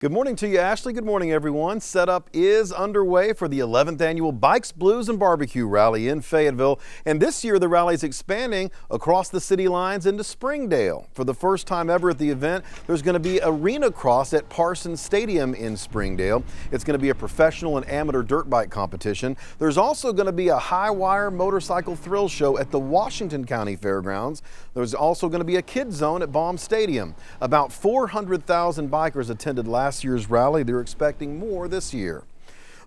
Good morning to you, Ashley. Good morning, everyone. Setup is underway for the 11th annual Bikes, Blues, and Barbecue Rally in Fayetteville. And this year, the rally is expanding across the city lines into Springdale. For the first time ever at the event, there's going to be arena cross at Parsons Stadium in Springdale. It's going to be a professional and amateur dirt bike competition. There's also going to be a high wire motorcycle thrill show at the Washington County Fairgrounds. There's also going to be a kids zone at Baum Stadium. About 400,000 bikers attended last year's rally. They're expecting more this year.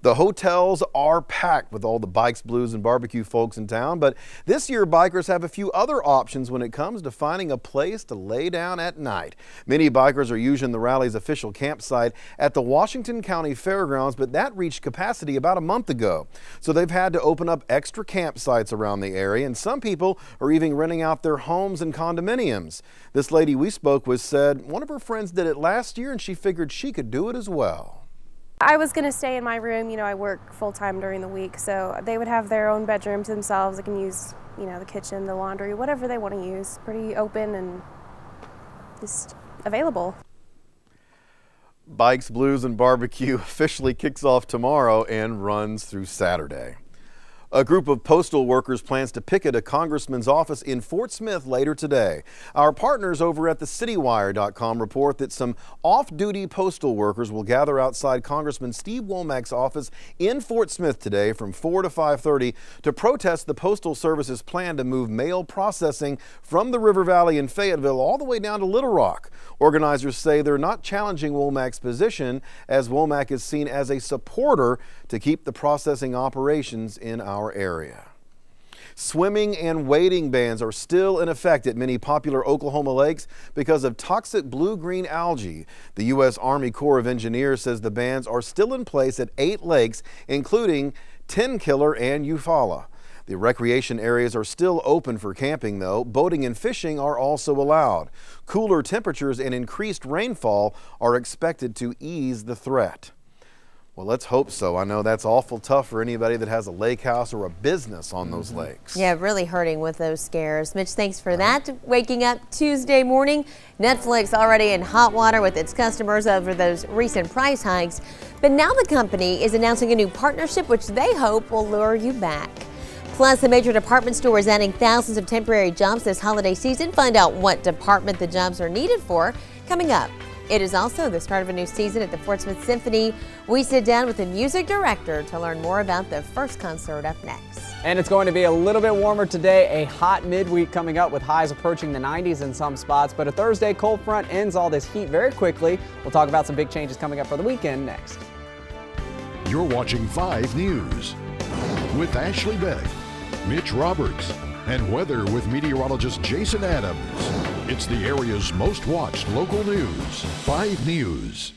The hotels are packed with all the Bikes, Blues, and Barbecue folks in town, but this year bikers have a few other options when it comes to finding a place to lay down at night. Many bikers are using the rally's official campsite at the Washington County Fairgrounds, but that reached capacity about a month ago. So they've had to open up extra campsites around the area, and some people are even renting out their homes and condominiums. This lady we spoke with said one of her friends did it last year and she figured she could do it as well. I was going to stay in my room. I work full-time during the week, so they would have their own bedrooms themselves. They can use, the kitchen, the laundry, whatever they want to use. Pretty open and just available. Bikes, Blues, and Barbecue officially kicks off tomorrow and runs through Saturday. A group of postal workers plans to picket a congressman's office in Fort Smith later today. Our partners over at thecitywire.com report that some off-duty postal workers will gather outside Congressman Steve Womack's office in Fort Smith today from 4 to 5:30 to protest the Postal Service's plan to move mail processing from the River Valley in Fayetteville all the way down to Little Rock. Organizers say they're not challenging Womack's position, as Womack is seen as a supporter to keep the processing operations in our area. Swimming and wading bans are still in effect at many popular Oklahoma lakes because of toxic blue-green algae. The U.S. Army Corps of Engineers says the bans are still in place at 8 lakes, including Tenkiller and Eufaula. The recreation areas are still open for camping, though. Boating and fishing are also allowed. Cooler temperatures and increased rainfall are expected to ease the threat. Well, let's hope so. I know that's awful tough for anybody that has a lake house or a business on those lakes. Yeah, really hurting with those scares. Mitch, thanks for that. Waking up Tuesday morning, Netflix already in hot water with its customers over those recent price hikes. But now the company is announcing a new partnership which they hope will lure you back. Plus, a major department store is adding thousands of temporary jobs this holiday season. Find out what department the jobs are needed for coming up. It is also the start of a new season at the Fort Smith Symphony. We sit down with the music director to learn more about the first concert up next. And it's going to be a little bit warmer today. A hot midweek coming up with highs approaching the 90s in some spots. But a Thursday cold front ends all this heat very quickly. We'll talk about some big changes coming up for the weekend next. You're watching 5 News with Ashley Beth, Mitch Roberts, and weather with meteorologist Jason Adams. It's the area's most watched local news. 5 News.